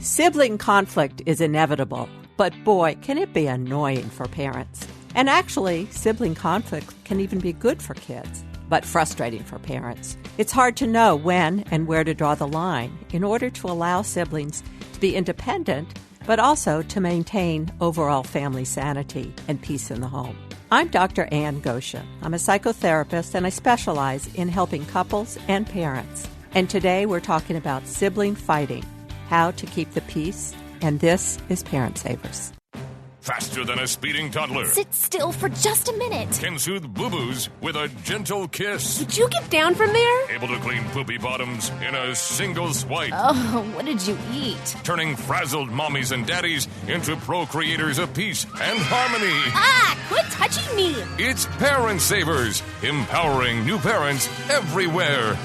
Sibling conflict is inevitable, but boy, can it be annoying for parents. And actually, sibling conflict can even be good for kids, but frustrating for parents. It's hard to know when and where to draw the line in order to allow siblings to be independent, but also to maintain overall family sanity and peace in the home. I'm Dr. Ann Goshen. I'm a psychotherapist and I specialize in helping couples and parents. And today we're talking about sibling fighting, how to keep the peace, and this is Parent Savers. Faster than a speeding toddler. Sit still for just a minute. Can soothe boo-boos with a gentle kiss. Did you get down from there? Able to clean poopy bottoms in a single swipe. Oh, what did you eat? Turning frazzled mommies and daddies into procreators of peace and harmony. Ah, quit touching me. It's Parent Savers, empowering new parents everywhere.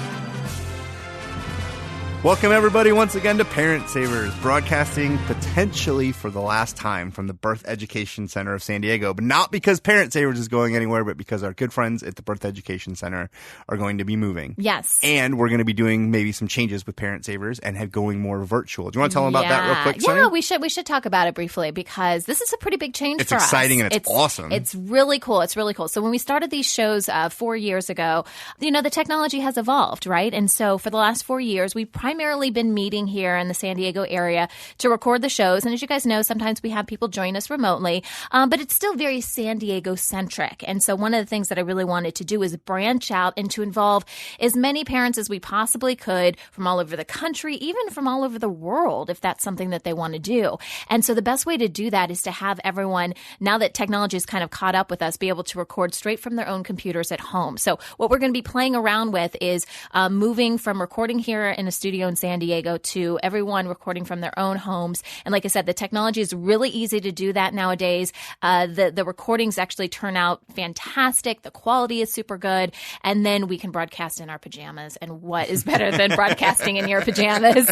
Welcome, everybody, once again to Parent Savers, broadcasting potentially for the last time from the Birth Education Center of San Diego. But not because Parent Savers is going anywhere, but because our good friends at the Birth Education Center are going to be moving. Yes. And we're going to be doing maybe some changes with Parent Savers and going more virtual. Do you want to tell them about that real quick, Sunny? Yeah, we should talk about it briefly because this is a pretty big change for us. It's exciting and it's awesome. It's really cool. It's really cool. So when we started these shows 4 years ago, the technology has evolved, right? And so for the last 4 years, we've primarily been meeting here in the San Diego area to record the shows. And as you guys know, sometimes we have people join us remotely, but it's still very San Diego centric. And so one of the things that I really wanted to do is branch out and to involve as many parents as we possibly could from all over the country, even from all over the world, if that's something that they want to do. And so the best way to do that is to have everyone, now that technology is kind of caught up with us, be able to record straight from their own computers at home. So what we're going to be playing around with is moving from recording here in a studio in San Diego to everyone recording from their own homes. And like I said, the technology is really easy to do that nowadays. The recordings actually turn out fantastic. The quality is super good. And then we can broadcast in our pajamas. And what is better than broadcasting in your pajamas?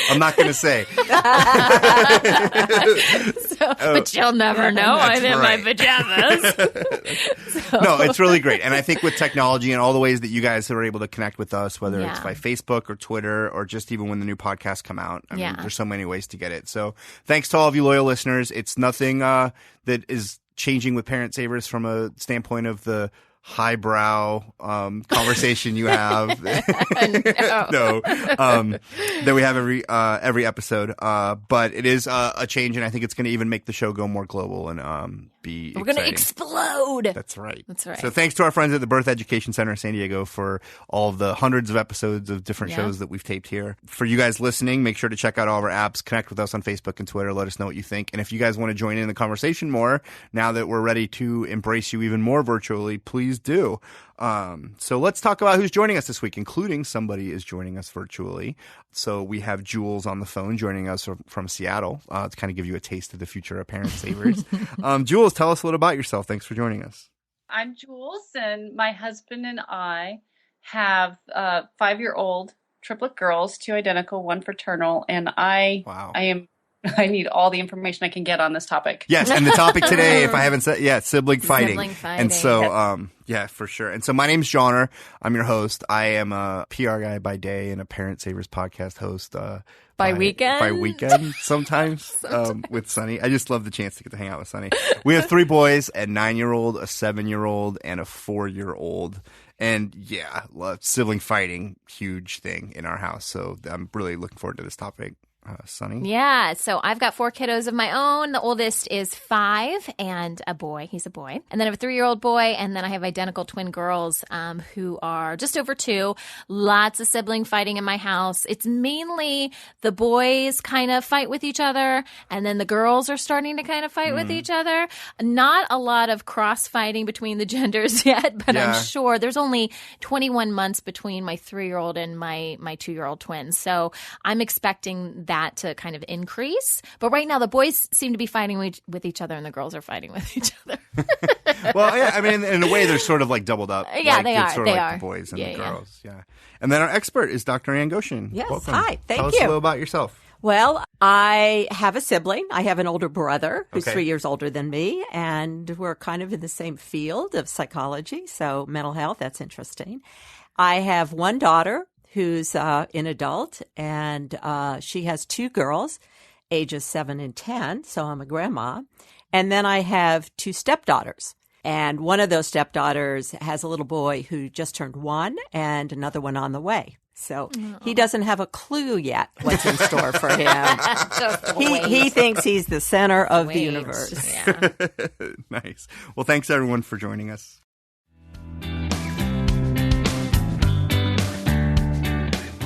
I'm not going to say. But you'll never know. I'm in my pajamas. No, it's really great. And I think with technology and all the ways that you guys are able to connect with us, whether it's by Facebook or Twitter or just even when the new podcasts come out, I mean, there's so many ways to get it. So thanks to all of you loyal listeners. It's nothing that is changing with Parent Savers from a standpoint of the highbrow conversation you have that we have every episode, but it is a change, and I think it's going to even make the show go more global and we're going to explode. That's right. So thanks to our friends at the Birth Education Center of San Diego for all of the hundreds of episodes of different shows that we've taped here. For you guys listening, make sure to check out all of our apps, connect with us on Facebook and Twitter, let us know what you think. And if you guys want to join in the conversation more, now that we're ready to embrace you even more virtually, please do. So let's talk about who's joining us this week, including somebody is joining us virtually. So we have Jules on the phone joining us from Seattle to kind of give you a taste of the future of Parent Savers. Jules, tell us a little about yourself. Thanks for joining us. I'm Jules, and my husband and I have 5-year-old triplet girls, 2 identical, 1 fraternal, and I need all the information I can get on this topic. Yes, and the topic today, if I haven't said, sibling fighting. Sibling fighting. And so, for sure. And so my name's Johnner. I'm your host. I am a PR guy by day and a Parent Savers podcast host by weekend. By weekend, sometimes. With Sunny. I just love the chance to get to hang out with Sunny. We have 3 boys, a 9-year-old, a 7-year-old, and a 4-year-old. And sibling fighting, huge thing in our house. So I'm really looking forward to this topic. Sunny? Yeah, so I've got 4 kiddos of my own. The oldest is 5 and a boy. He's a boy. And then I have a 3-year-old boy, and then I have identical twin girls who are just over 2. Lots of sibling fighting in my house. It's mainly the boys kind of fight with each other, and then the girls are starting to kind of fight with each other. Not a lot of cross-fighting between the genders yet, but I'm sure there's only 21 months between my 3-year-old and my 2-year-old twins. So I'm expecting that to kind of increase. But right now, the boys seem to be fighting with each other and the girls are fighting with each other. Well, yeah, I mean, in a way, they're sort of like doubled up. Yeah, they are. Sort of like the boys and the girls. Yeah. And then our expert is Dr. Ann Goshen. Yes. Welcome. Hi. Thank you. Tell us a little about yourself. Well, I have a sibling. I have an older brother who's 3 years older than me, and we're kind of in the same field of psychology, so mental health, that's interesting. I have one daughter who's an adult, and she has 2 girls, ages 7 and 10, so I'm a grandma. And then I have 2 stepdaughters. And one of those stepdaughters has a little boy who just turned 1 and another one on the way. So he doesn't have a clue yet what's in store for him. He thinks he's the center of the universe. Yeah. Nice. Well, thanks everyone for joining us.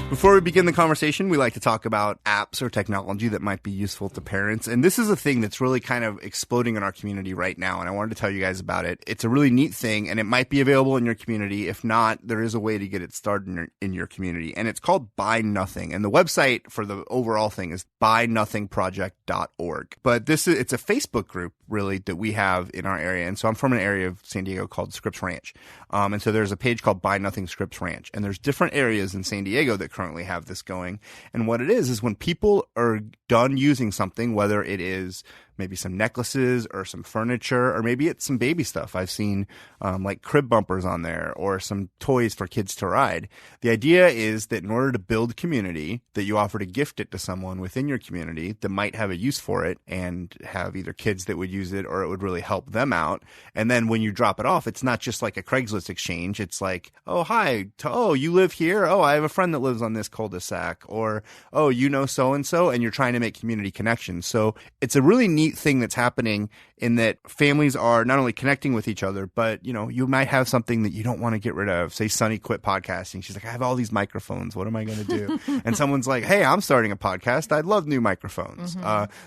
Before we begin the conversation, we like to talk about apps or technology that might be useful to parents. And this is a thing that's really kind of exploding in our community right now. And I wanted to tell you guys about it. It's a really neat thing, and it might be available in your community. If not, there is a way to get it started in your community. And it's called Buy Nothing. And the website for the overall thing is buynothingproject.org. But it's a Facebook group, really, that we have in our area. And so I'm from an area of San Diego called Scripps Ranch. And so there's a page called Buy Nothing Scripps Ranch. And there's different areas in San Diego that currently have this going. And what it is when people are done using something, whether it is maybe some necklaces or some furniture, or maybe it's some baby stuff. I've seen like crib bumpers on there or some toys for kids to ride. The idea is that in order to build community, that you offer to gift it to someone within your community that might have a use for it and have either kids that would use it or it would really help them out. And then when you drop it off, it's not just like a Craigslist exchange. It's like, oh, hi, you live here? Oh, I have a friend that lives on this cul-de-sac. Or, oh, you know so-and-so, and you're trying to make community connections. So it's a really neat thing that's happening in that families are not only connecting with each other, but, you might have something that you don't want to get rid of. Say Sunny quit podcasting. She's like, I have all these microphones. What am I going to do? And someone's like, hey, I'm starting a podcast. I'd love new microphones.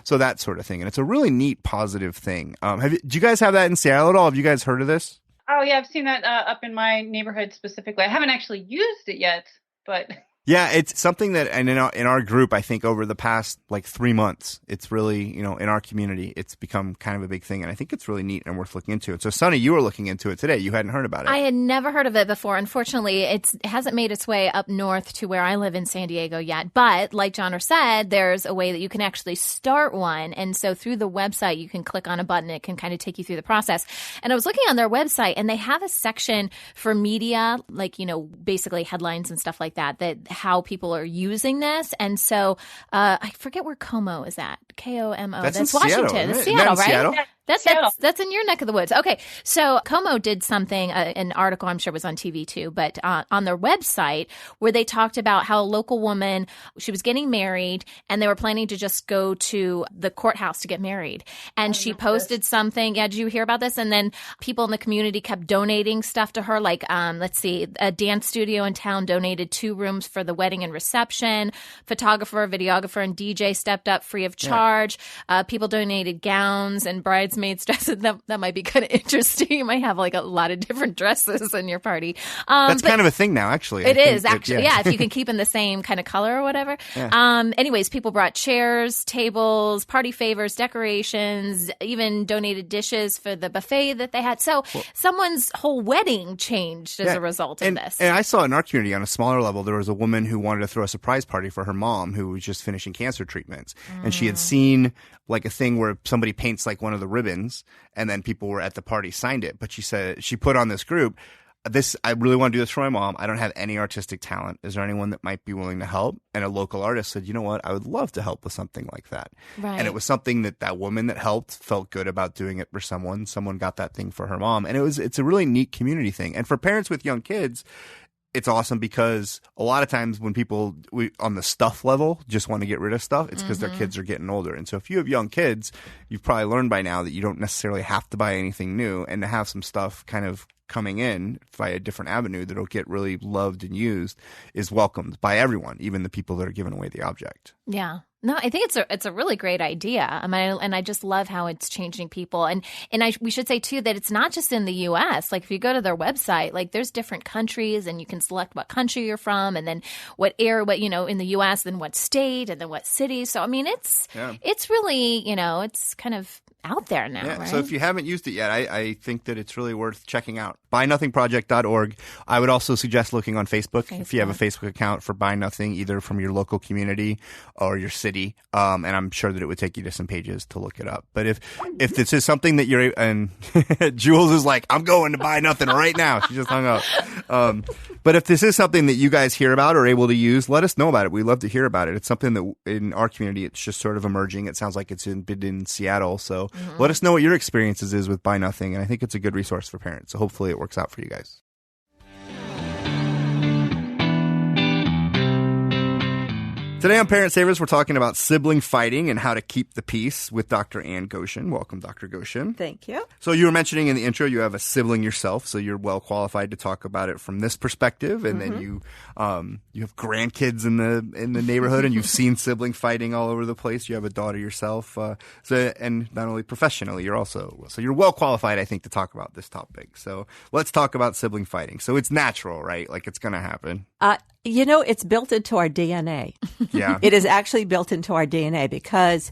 So that sort of thing. And it's a really neat, positive thing. Do you guys have that in Seattle at all? Have you guys heard of this? Oh, yeah. I've seen that up in my neighborhood specifically. I haven't actually used it yet, but... Yeah, it's something that, and in our group, I think over the past 3 months, it's really, in our community, it's become kind of a big thing. And I think it's really neat and worth looking into it. So, Sunny, you were looking into it today. You hadn't heard about it. I had never heard of it before. Unfortunately, it hasn't made its way up north to where I live in San Diego yet. But like John said, there's a way that you can actually start one. And so through the website, you can click on a button. It can kind of take you through the process. And I was looking on their website, and they have a section for media, basically headlines and stuff like that how people are using this. And so I forget where Como is at. Komo. That's Washington. Seattle, it's Seattle, right? Seattle? That's in your neck of the woods. Okay. So Como did something, an article I'm sure was on TV too, but on their website where they talked about how a local woman, she was getting married and they were planning to just go to the courthouse to get married. And she posted something. Yeah, did you hear about this? And then people in the community kept donating stuff to her. Like, let's see, a dance studio in town donated 2 rooms for the wedding and reception. Photographer, videographer, and DJ stepped up free of charge. People donated gowns and bridesmaids dresses. That might be kind of interesting. You might have a lot of different dresses in your party. That's kind of a thing now, actually. It is, actually. Yeah, if you can keep in the same kind of color or whatever. Yeah. Anyways, people brought chairs, tables, party favors, decorations, even donated dishes for the buffet that they had. So someone's whole wedding changed as a result of this. And I saw in our community on a smaller level, there was a woman who wanted to throw a surprise party for her mom who was just finishing cancer treatments. And she had seen a thing where somebody paints one of the ribbons and then people were at the party signed it. But she said, she put on this group, I really want to do this for my mom. I don't have any artistic talent. Is there anyone that might be willing to help? And a local artist said, you know what? I would love to help with something like that. Right. And it was something that woman that helped felt good about doing it for someone. Someone got that thing for her mom. And it's a really neat community thing. And for parents with young kids, it's awesome because a lot of times when people on the stuff level just want to get rid of stuff, it's because their kids are getting older. And so if you have young kids, you've probably learned by now that you don't necessarily have to buy anything new, and to have some stuff kind of coming in via a different avenue that'll get really loved and used is welcomed by everyone, even the people that are giving away the object. Yeah. No, I think it's a really great idea. And I just love how it's changing people. And we should say too that it's not just in the U.S. If you go to their website, there's different countries, and you can select what country you're from, and then what area, in the U.S., then what state, and then what city. So it's really, it's kind of out there now, Yeah, right? so if you haven't used it yet, I think that it's really worth checking out. BuyNothingProject.org. I would also suggest looking on Facebook if you have a Facebook account for Buy Nothing, either from your local community or your city. And I'm sure that it would take you to some pages to look it up. But if this is something that you're, and Jules is like, I'm going to Buy Nothing right now. She just hung up. But if this is something that you guys hear about or able to use, let us know about it. We love to hear about it. It's something that in our community, it's just sort of emerging. It sounds like it's been in Seattle. So let us know what your experiences is with Buy Nothing. And I think it's a good resource for parents. So hopefully it works out for you guys. Today on Parent Savers, we're talking about sibling fighting and how to keep the peace with Dr. Ann Goshen. Welcome, Dr. Goshen. Thank you. So you were mentioning in the intro you have a sibling yourself, so you're well qualified to talk about it from this perspective. And then you have grandkids in the neighborhood, and you've seen sibling fighting all over the place. You have a daughter yourself, and not only professionally, you're well qualified, I think, to talk about this topic. So let's talk about sibling fighting. So it's natural, right? Like it's going to happen. It's built into our DNA. Yeah. It is actually built into our DNA because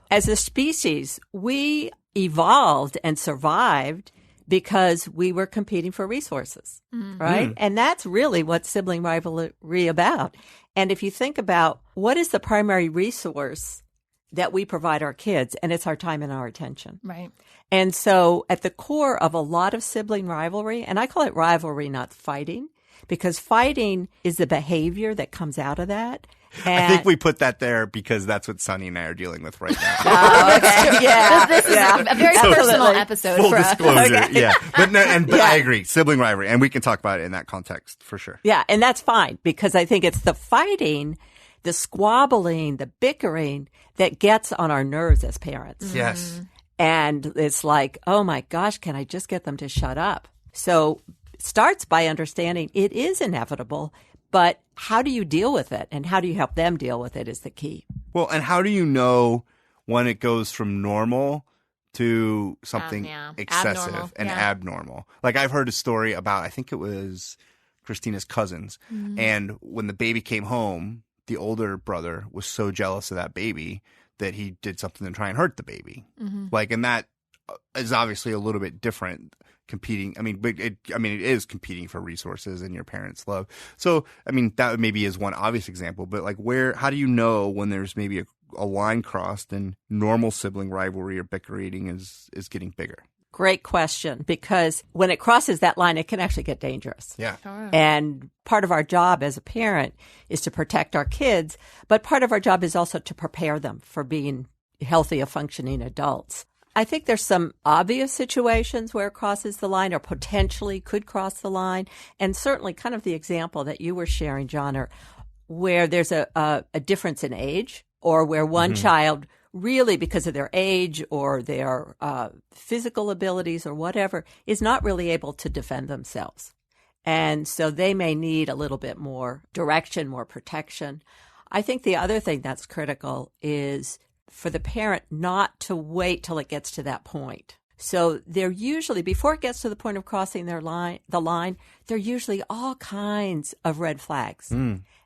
as a species, we evolved and survived because we were competing for resources, right? And that's really what sibling rivalry about. And if you think about what is the primary resource that we provide our kids, and it's our time and our attention. Right. And so at the core of a lot of sibling rivalry, and I call it rivalry, not fighting, because fighting is the behavior that comes out of that. And I think we put that there because that's what Sunny and I are dealing with right now. Oh, okay. Yeah. This is a very personal episode Full for us. disclosure, Okay. yeah. But I agree, sibling rivalry, and we can talk about it in that context for sure. Yeah, and that's fine because I think it's the fighting, the squabbling, the bickering that gets on our nerves as parents. Yes. And it's like, oh my gosh, can I just get them to shut up? So starts by understanding it is inevitable, but how do you deal with it and how do you help them deal with it is the key. Well, and how do you know when it goes from normal to something excessive and abnormal? Like I've heard a story about, I think it was Christina's cousins, and when the baby came home, the older brother was so jealous of that baby that he did something to try and hurt the baby. Like, and that is obviously a little bit different. Competing, it is competing for resources and your parents' love. So, that maybe is one obvious example, but like how do you know when there's maybe a line crossed and normal sibling rivalry or bickering is getting bigger? Great question, because when it crosses that line, it can actually get dangerous. Yeah. And part of our job as a parent is to protect our kids, but part of our job is also to prepare them for being healthy, functioning adults. I think there's some obvious situations where it crosses the line or potentially could cross the line. And certainly kind of the example that you were sharing, John, or where there's a difference in age or where one child really, because of their age or their physical abilities or whatever, is not really able to defend themselves. And so they may need a little bit more direction, more protection. I think the other thing that's critical is for the parent not to wait till it gets to that point. So they're usually, before it gets to the point of crossing the line, there are usually all kinds of red flags.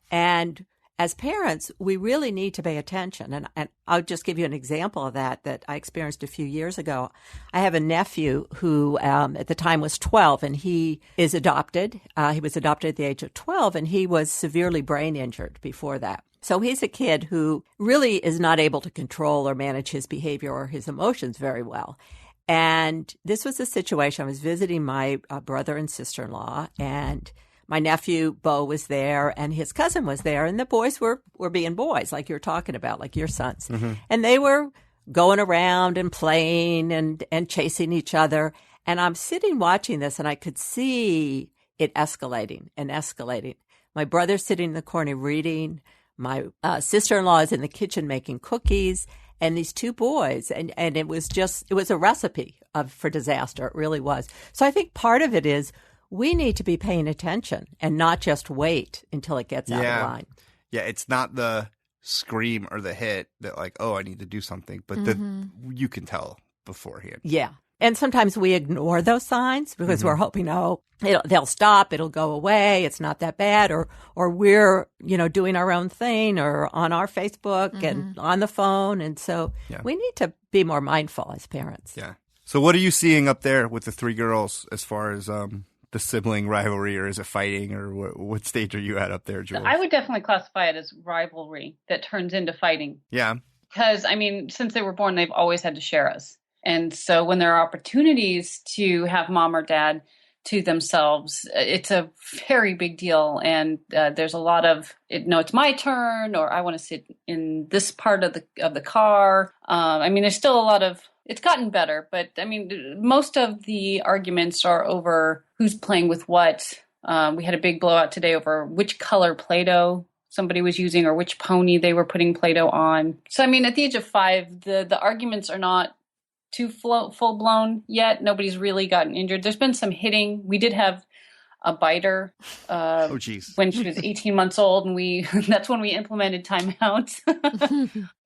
And as parents, we really need to pay attention. And I'll just give you an example of that I experienced a few years ago. I have a nephew who at the time was 12, and he is adopted. He was adopted at the age of 12, and he was severely brain injured before that. So he's a kid who really is not able to control or manage his behavior or his emotions very well. And this was a situation. I was visiting my brother and sister-in-law, and my nephew, Bo, was there, and his cousin was there, and the boys were being boys, like you're talking about, like your sons. And they were going around and playing and chasing each other. And I'm sitting watching this, and I could see it escalating and escalating. My brother's sitting in the corner reading. My sister-in-law is in the kitchen making cookies, and these two boys, and it was a recipe for disaster. It really was. So I think part of it is we need to be paying attention and not just wait until it gets out of line. Yeah, it's not the scream or the hit that like, oh, I need to do something, but you can tell beforehand. Yeah. And sometimes we ignore those signs because we're hoping, they'll stop, it'll go away, it's not that bad, or we're, doing our own thing or on our Facebook and on the phone. And so we need to be more mindful as parents. Yeah. So what are you seeing up there with the three girls as far as the sibling rivalry, or is it fighting, or what stage are you at up there, Jules? I would definitely classify it as rivalry that turns into fighting. Yeah. Because, since they were born, they've always had to share us. And so when there are opportunities to have mom or dad to themselves, it's a very big deal. And there's a lot of, it's my turn, or I want to sit in this part of the car. There's still a lot of, it's gotten better, but most of the arguments are over who's playing with what. We had a big blowout today over which color Play-Doh somebody was using or which pony they were putting Play-Doh on. So, at the age of 5, the arguments are not too full-blown yet. Nobody's really gotten injured. There's been some hitting. We did have a biter when she was 18 months old, and that's when we implemented timeouts.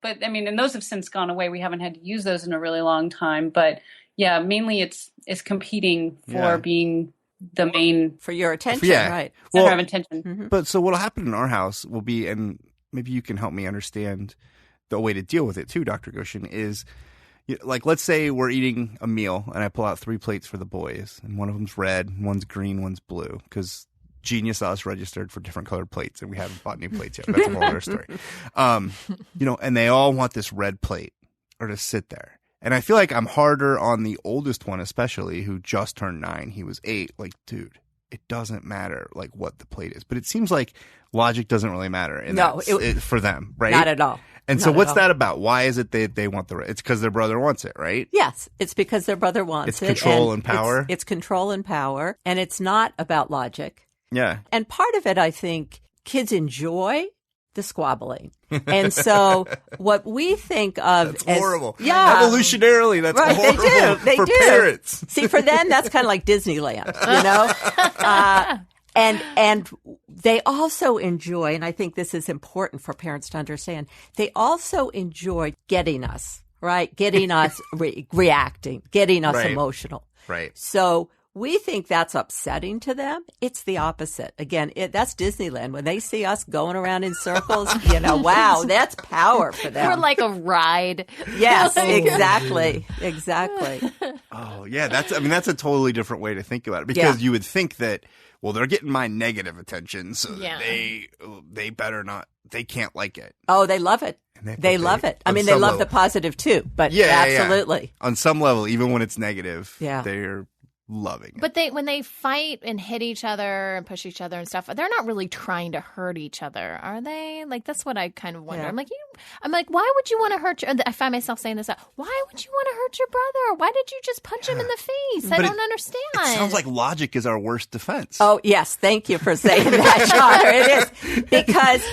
But, and those have since gone away. We haven't had to use those in a really long time. But, yeah, mainly it's competing for being the main, for your attention, right? Center of attention. But so what'll happen in our house will be, and maybe you can help me understand the way to deal with it too, Dr. Goshen, is like, let's say we're eating a meal and I pull out 3 plates for the boys, and one of them's red, one's green, one's blue, because Genius Us registered for different colored plates and we haven't bought new plates yet. That's a whole other story. And they all want this red plate or to sit there. And I feel like I'm harder on the oldest one, especially, who just turned 9. He was 8. Like, dude, it doesn't matter like what the plate is. But it seems like logic doesn't really matter for them, right? Not at all. And so what's that about? Why is it they want the – it's because their brother wants it, right? Yes, it's because their brother wants it. It's control and power? It's control and power, and it's not about logic. Yeah. And part of it, I think, kids enjoy the squabbling. And so what we think of that's horrible. Yeah. Evolutionarily, that's right, horrible for parents. See, for them, that's kind of like Disneyland, And they also enjoy, and I think this is important for parents to understand, they also enjoy getting us, right? Getting us reacting, getting us emotional. Right. So we think that's upsetting to them. It's the opposite. Again, that's Disneyland. When they see us going around in circles, wow, that's power for them. We're like a ride. Yes, exactly. Exactly. Oh, yeah. That's a totally different way to think about it, because you would think that, well, they're getting my negative attention, so they better not, they can't like it. Oh, they love it. They love it. They love the positive too, but absolutely. Yeah. On some level, even when it's negative, they're loving it. But when they fight and hit each other and push each other and stuff, they're not really trying to hurt each other, are they? Like, that's what I kind of wonder. Yeah. I'm like, why would you want to hurt I find myself saying this. Why would you want to hurt your brother? Why did you just punch him in the face? I don't understand. It sounds like logic is our worst defense. Oh, yes. Thank you for saying that, Connor. It is. Because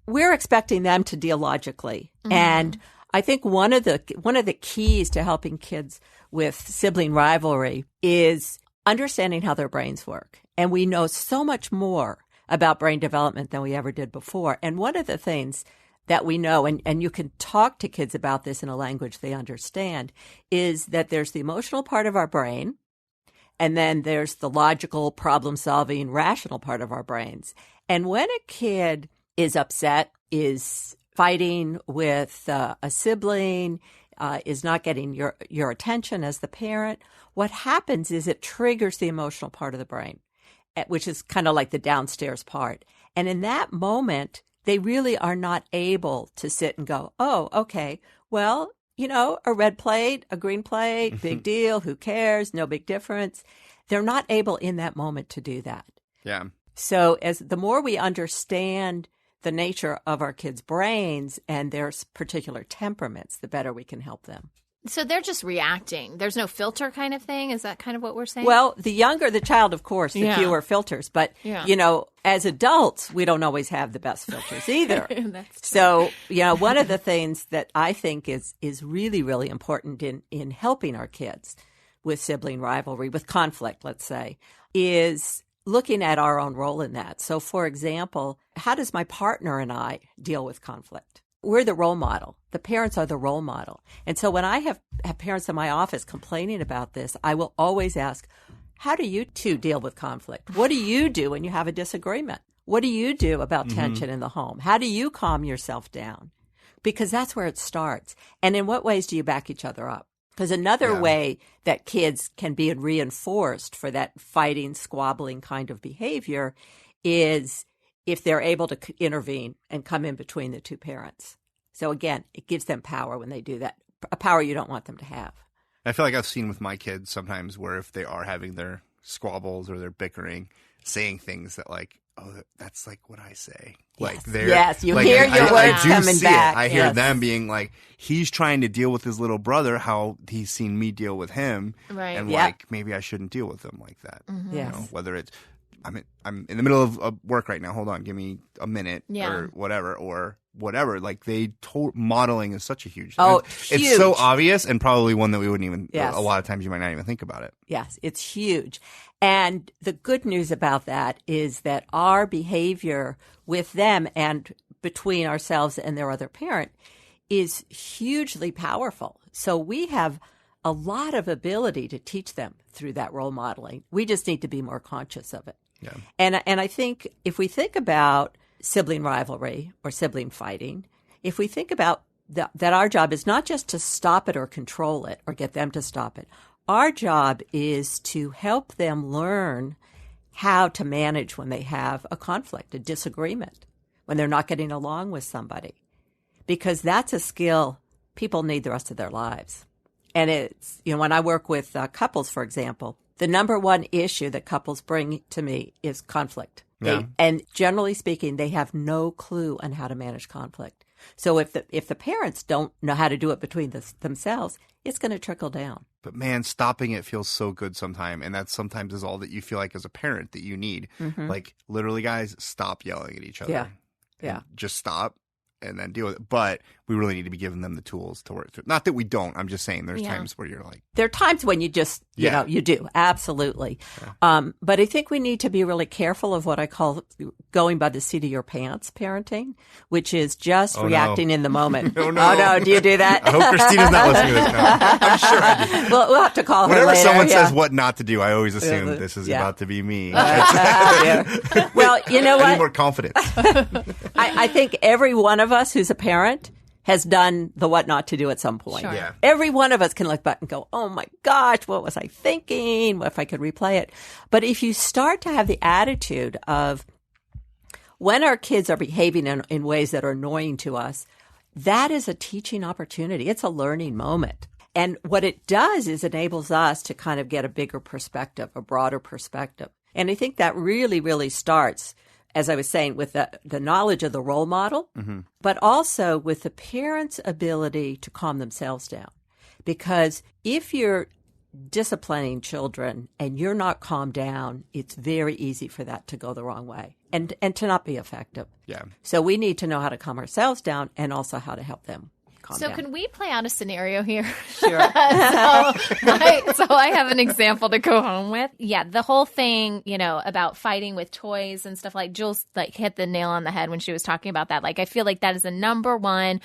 we're expecting them to deal logically. Mm-hmm. And I think one of the keys to helping kids with sibling rivalry is understanding how their brains work. And we know so much more about brain development than we ever did before. And one of the things that we know, and you can talk to kids about this in a language they understand, is that there's the emotional part of our brain, and then there's the logical, problem-solving, rational part of our brains. And when a kid is upset, is fighting with a sibling, is not getting your attention as the parent, what happens is it triggers the emotional part of the brain, which is kind of like the downstairs part. And in that moment, they really are not able to sit and go, oh, okay, well, a red plate, a green plate, big deal, who cares, no big difference. They're not able in that moment to do that. Yeah. So as the more we understand the nature of our kids' brains and their particular temperaments, the better we can help them. So they're just reacting. There's no filter kind of thing? Is that kind of what we're saying? Well, the younger the child, of course, the fewer filters. But, as adults, we don't always have the best filters either. That's true. So, one of the things that I think is really, really important in helping our kids with sibling rivalry, with conflict, let's say, is looking at our own role in that. So, for example, how does my partner and I deal with conflict? we're the role model. The parents are the role model. And so when I have parents in my office complaining about this, I will always ask, how do you two deal with conflict? What do you do when you have a disagreement? What do you do about tension in the home? How do you calm yourself down? Because that's where it starts. And in what ways do you back each other up? Because another way that kids can be reinforced for that fighting, squabbling kind of behavior is if they're able to intervene and come in between the two parents. So again, it gives them power when they do that, a power you don't want them to have. I feel like I've seen with my kids sometimes where if they are having their squabbles or they're bickering, saying things that like, oh, that's like what I say. Like they're you like, hear your words coming back. I hear them being like, he's trying to deal with his little brother, how he's seen me deal with him, right? And like maybe I shouldn't deal with him like that. You know, whether it's I'm in the middle of work right now. Hold on, give me a minute or whatever. Like modeling is such a huge thing. It's so obvious and probably one that we wouldn't even. A lot of times you might not even think about it. Yes, it's huge. And the good news about that is that our behavior with them and between ourselves and their other parent is hugely powerful. So we have a lot of ability to teach them through that role modeling. We just need to be more conscious of it. Yeah. And I think if we think about sibling rivalry or sibling fighting, if we think about that our job is not just to stop it or control it or get them to stop it. Our job is to help them learn how to manage when they have a conflict, a disagreement, when they're not getting along with somebody. Because that's a skill people need the rest of their lives. And it's, when I work with couples, for example, the number one issue that couples bring to me is conflict. Yeah. And generally speaking, they have no clue on how to manage conflict. So if the parents don't know how to do it between themselves, it's going to trickle down. But man, stopping it feels so good sometimes. And that sometimes is all that you feel like as a parent that you need. Like literally, guys, stop yelling at each other. Yeah. Just stop and then deal with it. But we really need to be giving them the tools to work through. Not that we don't. I'm just saying there's times where you're like. There are times when you just, you do. Absolutely. Yeah. But I think we need to be really careful of what I call going by the seat of your pants parenting, which is just reacting in the moment. Oh, no. Do you do that? I hope Christina's not listening to this now. I'm sure I do. We'll have to call her Whenever later. someone says what not to do, I always assume this is about to be me. Well, you know what? I need more confidence. I think every one of us who's a parent has done the what not to do at some point. Sure. Yeah. Every one of us can look back and go, oh my gosh, what was I thinking? What if I could replay it? But if you start to have the attitude of when our kids are behaving in ways that are annoying to us, that is a teaching opportunity. It's a learning moment. And what it does is enables us to kind of get a bigger perspective, a broader perspective. And I think that really, really starts, as I was saying, with the knowledge of the role model, but also with the parents' ability to calm themselves down. Because if you're disciplining children and you're not calmed down, it's very easy for that to go the wrong way and to not be effective. Yeah. So we need to know how to calm ourselves down and also how to help them calm down. Can we play out a scenario here? Sure. So I have an example to go home with. Yeah, the whole thing, about fighting with toys and stuff, like Jules hit the nail on the head when she was talking about that. Like, I feel like that is the number one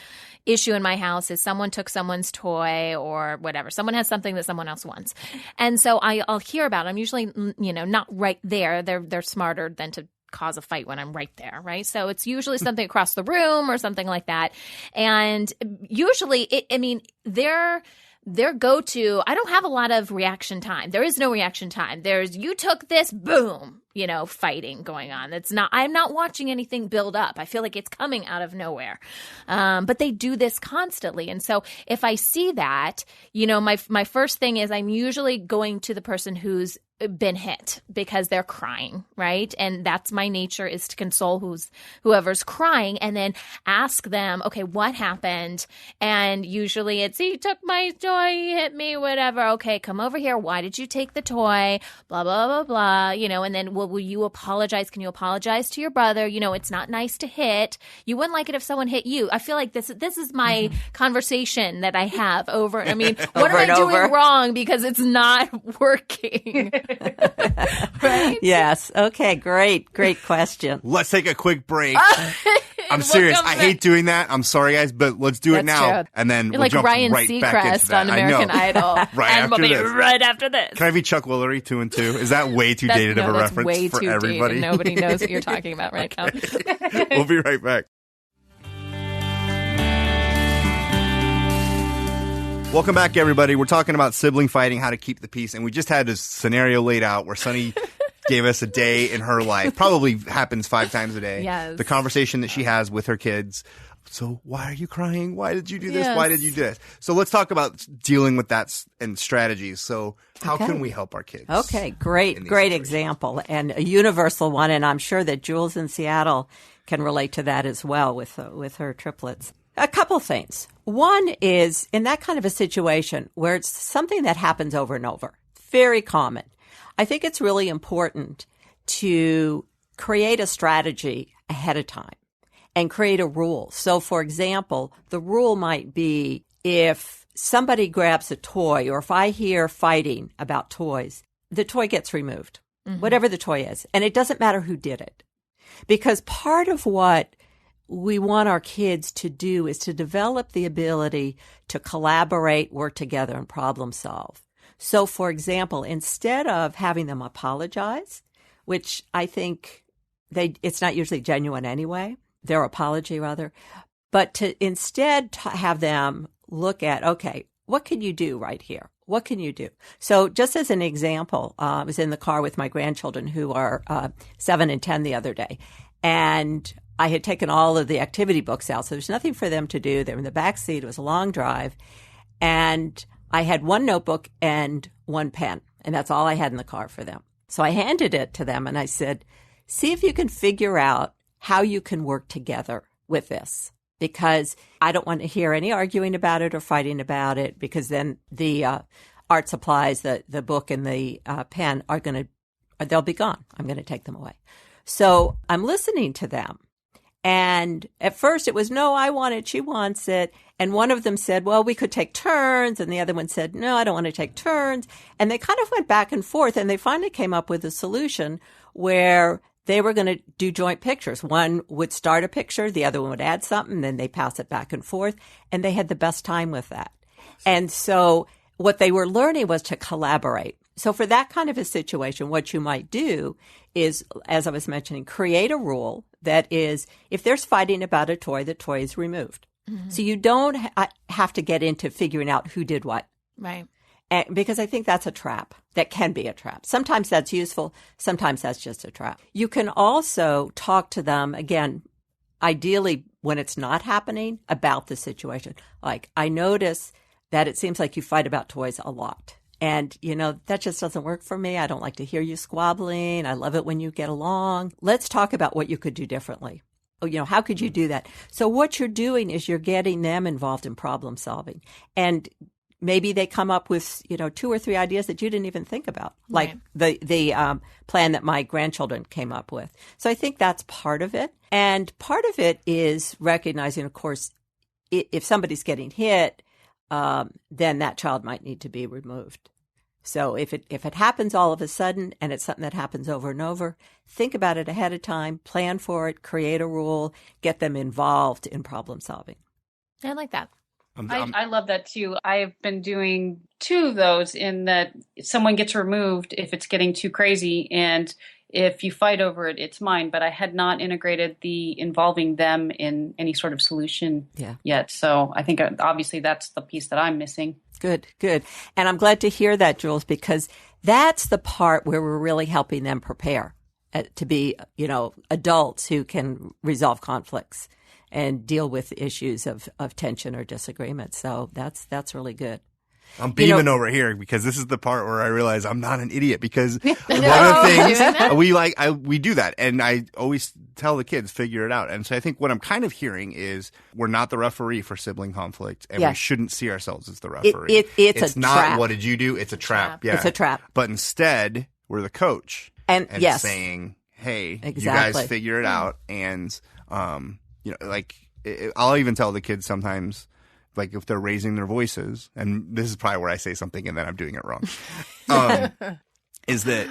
issue in my house is someone took someone's toy or whatever. Someone has something that someone else wants. And so I'll hear about it. I'm usually, not right there. They're smarter than to cause a fight when I'm right there, right? So it's usually something across the room or something like that. And usually, their go-to, I don't have a lot of reaction time. There is no reaction time. There's, you took this, boom, fighting going on. I'm not watching anything build up. I feel like it's coming out of nowhere. But they do this constantly. And so if I see that, my first thing is I'm usually going to the person who's been hit because they're crying, right? And that's my nature, is to console whoever's crying and then ask them, okay, what happened? And usually it's, he took my toy, he hit me, whatever. Okay, come over here. Why did you take the toy? Blah, blah, blah, blah. And then will you apologize? Can you apologize to your brother? It's not nice to hit. You wouldn't like it if someone hit you. I feel like this is my conversation that I have over. What am I doing wrong? Because it's not working. Right? Yes. Okay, great question. Let's take a quick break. I'm serious. I hate doing that. I'm sorry, guys, but let's do it now. True. And then You're we'll like jump Ryan right back into Seacrest that. on American Idol. Right and after we'll be this. right after this. Can I be Chuck Woolery 2 and 2? Is that way too dated of a reference way for too everybody? Deep, and nobody knows what you're talking about right now. We'll be right back. Welcome back, everybody. We're talking about sibling fighting, how to keep the peace, and we just had this scenario laid out where Sunny gave us a day in her life. Probably happens 5 times a day. Yes. The conversation that she has with her kids. So why are you crying? Why did you do this? Yes. Why did you do this? So let's talk about dealing with that and strategies. So how can we help our kids? Okay, great example and a universal one. And I'm sure that Jules in Seattle can relate to that as well with her triplets. A couple things. One is in that kind of a situation where it's something that happens over and over, very common. I think it's really important to create a strategy ahead of time and create a rule. So, for example, the rule might be if somebody grabs a toy or if I hear fighting about toys, the toy gets removed, whatever the toy is. And it doesn't matter who did it. Because part of what we want our kids to do is to develop the ability to collaborate, work together, and problem solve. So, for example, instead of having them apologize, which I think it's not usually genuine anyway, their apology rather, but to instead have them look at, okay, what can you do right here? What can you do? So just as an example, I was in the car with my grandchildren who are 7 and 10 the other day, and I had taken all of the activity books out, so there's nothing for them to do. They were in the back seat. It was a long drive. And I had one notebook and one pen, and that's all I had in the car for them. So I handed it to them, and I said, see if you can figure out how you can work together with this, because I don't want to hear any arguing about it or fighting about it, because then the art supplies, the book and the pen they'll be gone. I'm going to take them away. So I'm listening to them. And at first it was, no, I want it, she wants it. And one of them said, well, we could take turns. And the other one said, no, I don't want to take turns. And they kind of went back and forth. And they finally came up with a solution where they were going to do joint pictures. One would start a picture, the other one would add something, then they pass it back and forth. And they had the best time with that. And so what they were learning was to collaborate. So for that kind of a situation, what you might do is, as I was mentioning, create a rule that is, if there's fighting about a toy, the toy is removed. Mm-hmm. So you don't have to get into figuring out who did what. Right. Because I think that's a trap. That can be a trap. Sometimes that's useful. Sometimes that's just a trap. You can also talk to them, again, ideally when it's not happening, about the situation. Like, I notice that it seems like you fight about toys a lot. And, that just doesn't work for me. I don't like to hear you squabbling. I love it when you get along. Let's talk about what you could do differently. How could you do that? So what you're doing is you're getting them involved in problem solving. And maybe they come up with, 2 or 3 ideas that you didn't even think about, like the plan that my grandchildren came up with. So I think that's part of it. And part of it is recognizing, of course, if somebody's getting hit, then that child might need to be removed. So if it happens all of a sudden and it's something that happens over and over, think about it ahead of time, plan for it, create a rule, get them involved in problem solving. I like that. I love that too. I've been doing 2 of those, in that someone gets removed if it's getting too crazy, and if you fight over it, it's mine. But I had not integrated the involving them in any sort of solution yet. So I think obviously that's the piece that I'm missing. Good. And I'm glad to hear that, Jules, because that's the part where we're really helping them prepare to be, adults who can resolve conflicts and deal with issues of tension or disagreement. So that's really good. I'm beaming over here because this is the part where I realize I'm not an idiot, because one of the things we do that. And I always tell the kids, figure it out. And so I think what I'm kind of hearing is we're not the referee for sibling conflict, and we shouldn't see ourselves as the referee. It's a not trap. What did you do? It's a trap. Yeah. It's a trap. But instead, we're the coach and saying, hey, you guys figure it out. And, I'll even tell the kids sometimes, like if they're raising their voices, and this is probably where I say something and then I'm doing it wrong, is that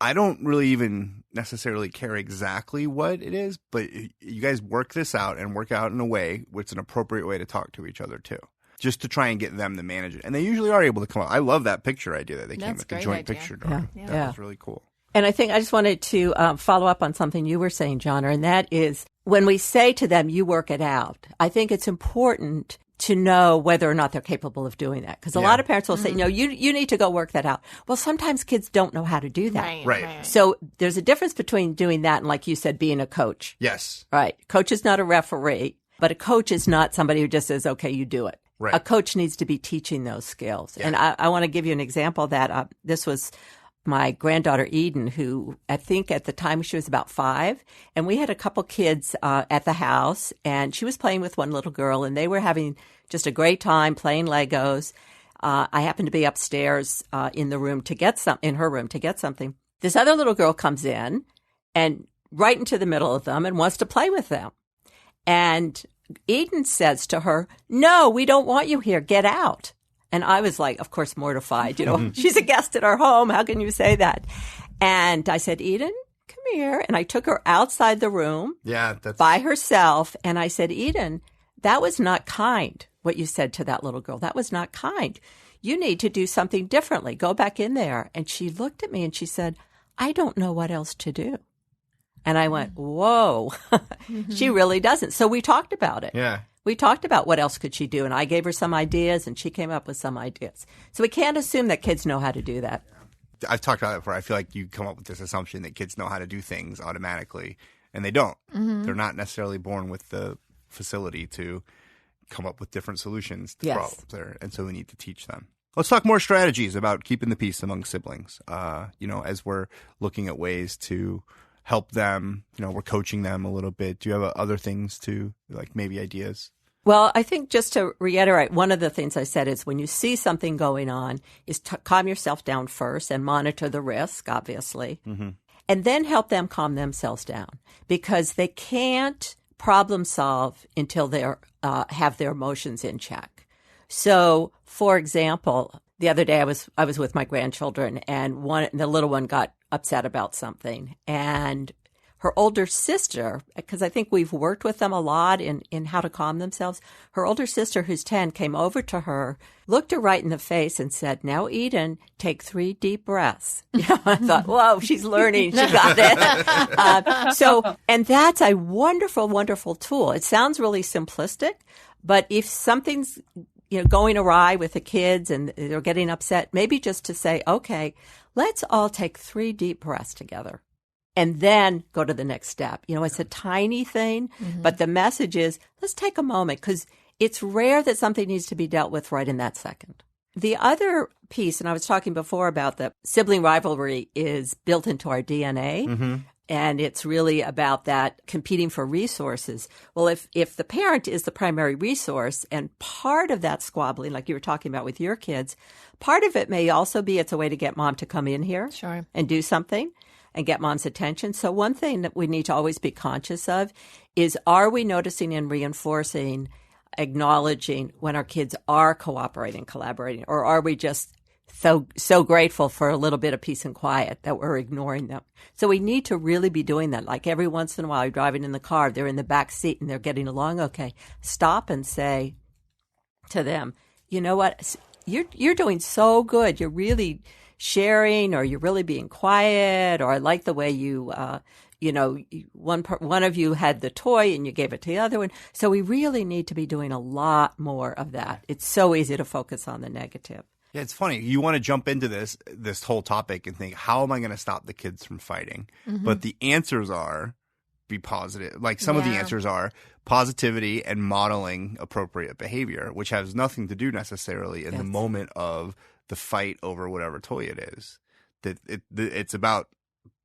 I don't really even necessarily care exactly what it is, but you guys work this out and work out in a way where it's an appropriate way to talk to each other too, just to try and get them to manage it. And they usually are able to come up. I love that picture idea that they came with, the joint picture drawing. That was really cool. And I think I just wanted to follow up on something you were saying, John, and that is when we say to them, you work it out, I think it's important to know whether or not they're capable of doing that. Because a lot of parents will say, no, you need to go work that out. Well, sometimes kids don't know how to do that. Right. So there's a difference between doing that and, like you said, being a coach. Yes. Right. Coach is not a referee, but a coach is not somebody who just says, okay, you do it. Right. A coach needs to be teaching those skills. Yeah. And I want to give you an example of that. This was my granddaughter Eden, who I think at the time she was about 5, and we had a couple kids at the house, and she was playing with one little girl, and they were having just a great time playing Legos. I happened to be upstairs in her room to get something. This other little girl comes in and right into the middle of them and wants to play with them. And Eden says to her, "No, we don't want you here. Get out." And I was like, of course, mortified. She's a guest at our home. How can you say that? And I said, "Eden, come here." And I took her outside the room by herself. And I said, "Eden, that was not kind, what you said to that little girl. That was not kind. You need to do something differently. Go back in there." And she looked at me and she said, "I don't know what else to do." And I went, whoa, she really doesn't. So we talked about it. Yeah. We talked about what else could she do, and I gave her some ideas, and she came up with some ideas. So we can't assume that kids know how to do that. I've talked about it before. I feel like you come up with this assumption that kids know how to do things automatically, and they don't. Mm-hmm. They're not necessarily born with the facility to come up with different solutions to problems there, and so we need to teach them. Let's talk more strategies about keeping the peace among siblings. As we're looking at ways to help them, we're coaching them a little bit. Do you have other things to, like, maybe ideas? Well, I think just to reiterate, one of the things I said is when you see something going on is to calm yourself down first and monitor the risk, obviously, and then help them calm themselves down, because they can't problem solve until they have their emotions in check. So, for example, the other day I was with my grandchildren, and the little one got upset about something, and her older sister, because I think we've worked with them a lot in how to calm themselves, her older sister, who's 10, came over to her, looked her right in the face and said, "Now, Eden, take 3 deep breaths." I thought, whoa, she's learning. She got it. And that's a wonderful, wonderful tool. It sounds really simplistic, but if something's going awry with the kids and they're getting upset, maybe just to say, okay, let's all take 3 deep breaths together and then go to the next step. It's a tiny thing, but the message is, let's take a moment, because it's rare that something needs to be dealt with right in that second. The other piece, and I was talking before about the sibling rivalry, is built into our DNA. And it's really about that competing for resources. Well, if the parent is the primary resource, and part of that squabbling, like you were talking about with your kids, part of it may also be it's a way to get mom to come in here and do something and get mom's attention. So one thing that we need to always be conscious of is, are we noticing and reinforcing, acknowledging when our kids are cooperating, collaborating, or are we just so grateful for a little bit of peace and quiet that we're ignoring them? So we need to really be doing that. Like every once in a while, you're driving in the car, they're in the back seat and they're getting along okay. Stop and say to them, "You know what? You're doing so good. You're really sharing, or you're really being quiet, or I like the way you one of you had the toy and you gave it to the other one." So we really need to be doing a lot more of that. It's so easy to focus on the negative. Yeah, it's funny. You want to jump into this whole topic and think, how am I going to stop the kids from fighting? But the answers are be positive. Like some of the answers are positivity and modeling appropriate behavior, which has nothing to do necessarily in the moment of the fight over whatever toy it is. It's about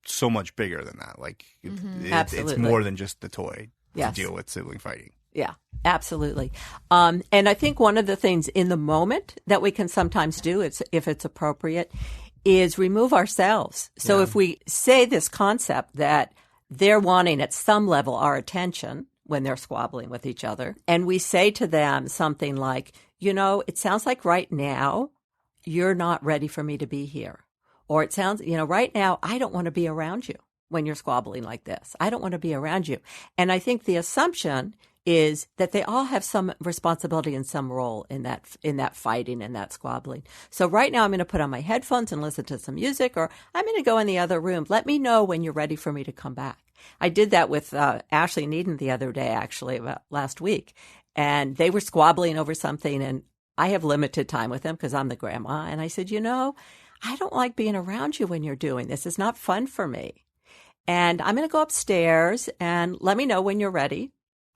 so much bigger than that. Like it's more than just the toy to deal with sibling fighting. Yeah, absolutely. And I think one of the things in the moment that we can sometimes do, if it's appropriate, is remove ourselves. So if we say this concept that they're wanting at some level our attention when they're squabbling with each other, and we say to them something like, "It sounds like right now you're not ready for me to be here." Or it sounds, right now, I don't want to be around you when you're squabbling like this. I don't want to be around you. And I think the assumption is that they all have some responsibility and some role in that fighting and that squabbling. So right now I'm going to put on my headphones and listen to some music, or I'm going to go in the other room. Let me know when you're ready for me to come back. I did that with Ashley and Eden the other day, actually, about last week. And they were squabbling over something, and I have limited time with them because I'm the grandma. And I said, I don't like being around you when you're doing this. It's not fun for me. And I'm going to go upstairs and let me know when you're ready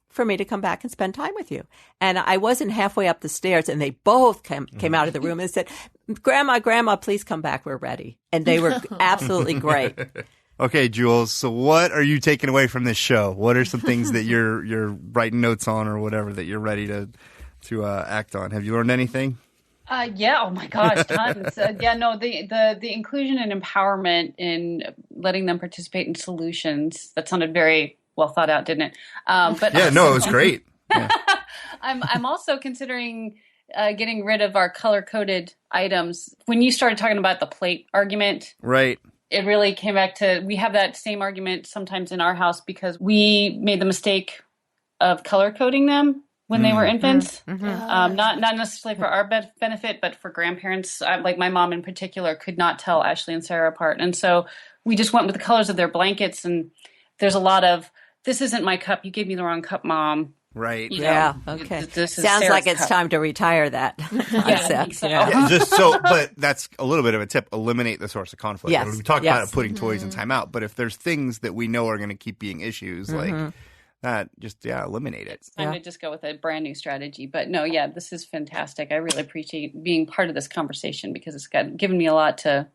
for me to come back and spend time with you. And I wasn't halfway up the stairs, and they both came out of the room and said, Grandma, please come back. We're ready. And they were absolutely great. Okay, Jules. So what are you taking away from this show? What are some things that you're writing notes on or whatever that you're ready to act on? Have you learned anything? Yeah. Oh my gosh, tons. The inclusion and empowerment in letting them participate in solutions. That sounded very well thought out, didn't it? But yeah, no, it was great. Yeah. I'm also considering getting rid of our color-coded items. When you started talking about the plate argument, right? It really came back to, we have that same argument sometimes in our house because we made the mistake of color coding them when they were infants. Not necessarily for our benefit, but for grandparents. Like my mom in particular could not tell Ashley and Sarah apart. And so we just went with the colors of their blankets. And there's a lot of, this isn't my cup. You gave me the wrong cup, Mom. Right. Yeah. Okay. This is Sounds Sarah's like it's cup. time to retire that concept. So. Yeah. But that's a little bit of a tip. Eliminate the source of conflict. Yes. We talked about putting toys in timeout, but if there's things that we know are going to keep being issues, like that, just eliminate it. It's time to just go with a brand new strategy. But no, this is fantastic. I really appreciate being part of this conversation because it's given me a lot to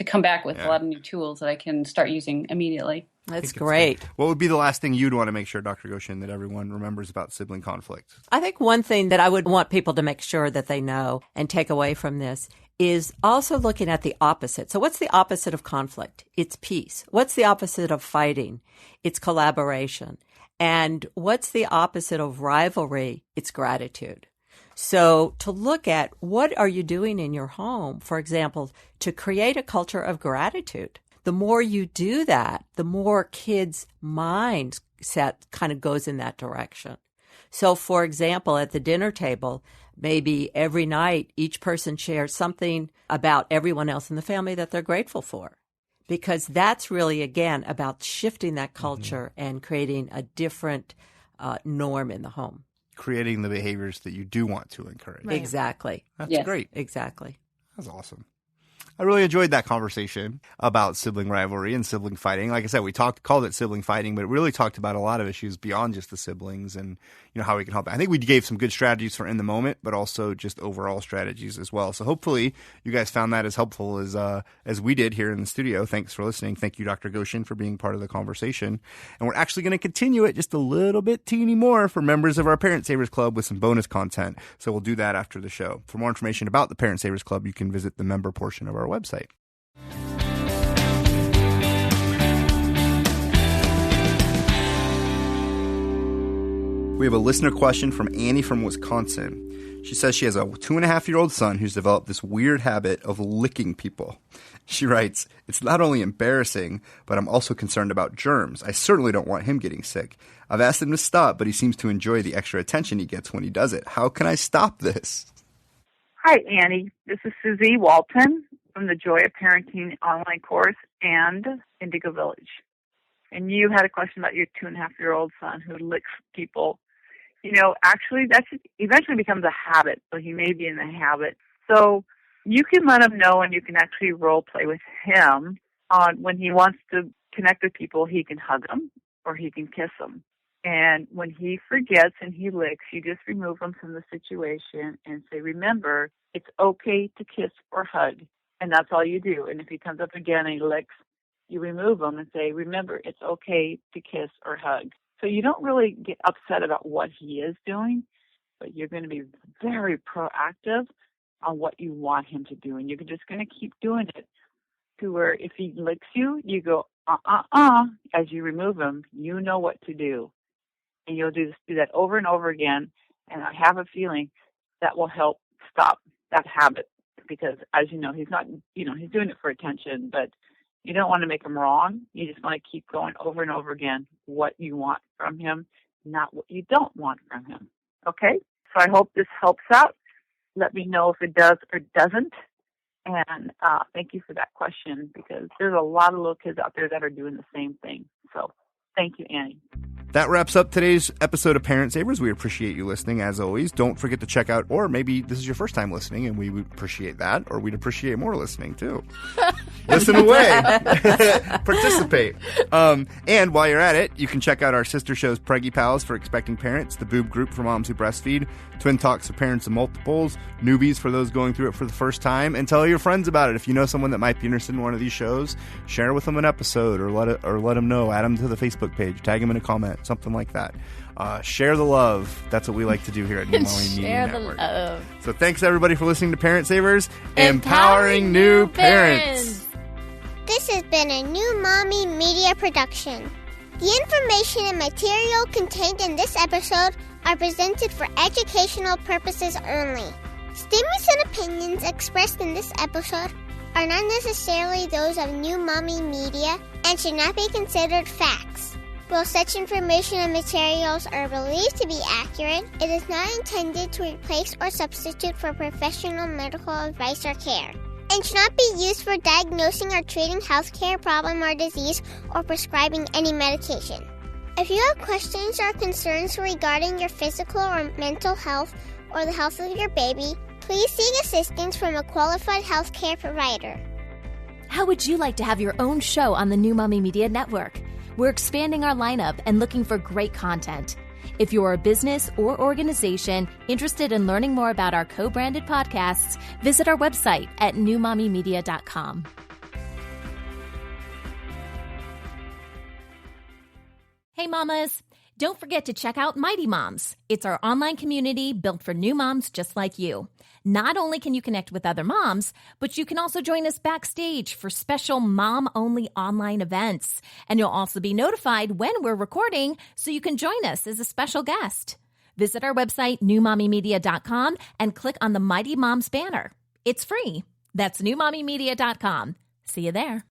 come back with, a lot of new tools that I can start using immediately. That's great. What would be the last thing you'd want to make sure, Dr. Goshen, that everyone remembers about sibling conflict? I think one thing that I would want people to make sure that they know and take away from this is also looking at the opposite. So what's the opposite of conflict? It's peace. What's the opposite of fighting? It's collaboration. And what's the opposite of rivalry? It's gratitude. So to look at what are you doing in your home, for example, to create a culture of gratitude. The more you do that, the more kids' mind set kind of goes in that direction. So, for example, at the dinner table, maybe every night each person shares something about everyone else in the family that they're grateful for. Because that's really, again, about shifting that culture and creating a different norm in the home. Creating the behaviors that you do want to encourage. Right. Exactly. That's great. Exactly. That's awesome. I really enjoyed that conversation about sibling rivalry and sibling fighting. Like I said, we called it sibling fighting, but it really talked about a lot of issues beyond just the siblings and how we can help. I think we gave some good strategies for in the moment, but also just overall strategies as well. So hopefully you guys found that as helpful as we did here in the studio. Thanks for listening. Thank you, Dr. Goshen, for being part of the conversation. And we're actually going to continue it just a little bit teeny more for members of our Parent Savers Club with some bonus content. So we'll do that after the show. For more information about the Parent Savers Club, you can visit the member portion of our website. We have a listener question from Annie from Wisconsin. She says she has a 2.5-year-old son who's developed this weird habit of licking people. She writes, "It's not only embarrassing, but I'm also concerned about germs. I certainly don't want him getting sick. I've asked him to stop, but he seems to enjoy the extra attention he gets when he does it. How can I stop this?" Hi, Annie. This is Susie Walton from the Joy of Parenting online course and Indigo Village. And you had a question about your 2.5-year-old son who licks people. Actually, that eventually becomes a habit, so he may be in the habit. So you can let him know, and you can actually role play with him on when he wants to connect with people, he can hug them or he can kiss them. And when he forgets and he licks, you just remove him from the situation and say, remember, it's okay to kiss or hug. And that's all you do. And if he comes up again and he licks, you remove him and say, remember, it's okay to kiss or hug. So you don't really get upset about what he is doing, but you're going to be very proactive on what you want him to do. And you're just going to keep doing it to where if he licks you, you go, as you remove him, you know what to do. And you'll do that over and over again. And I have a feeling that will help stop that habit because, as you know, he's not, he's doing it for attention, but you don't want to make him wrong. You just want to keep going over and over again what you want from him, not what you don't want from him. Okay? So I hope this helps out. Let me know if it does or doesn't. And thank you for that question, because there's a lot of little kids out there that are doing the same thing. So thank you, Annie. That wraps up today's episode of Parent Savers. We appreciate you listening, as always. Don't forget to check out, or maybe this is your first time listening, and we would appreciate that, or we'd appreciate more listening, too. Listen away. Participate. And while you're at it, you can check out our sister shows, Preggy Pals for expecting parents, the Boob Group for moms who breastfeed, Twin Talks for parents of multiples, Newbies for those going through it for the first time, and tell your friends about it. If you know someone that might be interested in one of these shows, share with them an episode, or let them know. Add them to the Facebook page. Tag them in a comment. Something like that. Share the love. That's what we like to do here at New Mommy Media Network. Share the love. So thanks everybody for listening to Parent Savers, empowering new parents. This has been a New Mommy Media production. The information and material contained in this episode are presented for educational purposes only. Statements and opinions expressed in this episode are not necessarily those of New Mommy Media and should not be considered facts. While such information and materials are believed to be accurate, it is not intended to replace or substitute for professional medical advice or care, and should not be used for diagnosing or treating healthcare problem or disease or prescribing any medication. If you have questions or concerns regarding your physical or mental health or the health of your baby, please seek assistance from a qualified healthcare provider. How would you like to have your own show on the New Mommy Media Network? We're expanding our lineup and looking for great content. If you're a business or organization interested in learning more about our co-branded podcasts, visit our website at newmommymedia.com. Hey mamas, don't forget to check out Mighty Moms. It's our online community built for new moms just like you. Not only can you connect with other moms, but you can also join us backstage for special mom-only online events. And you'll also be notified when we're recording, so you can join us as a special guest. Visit our website, newmommymedia.com, and click on the Mighty Moms banner. It's free. That's newmommymedia.com. See you there.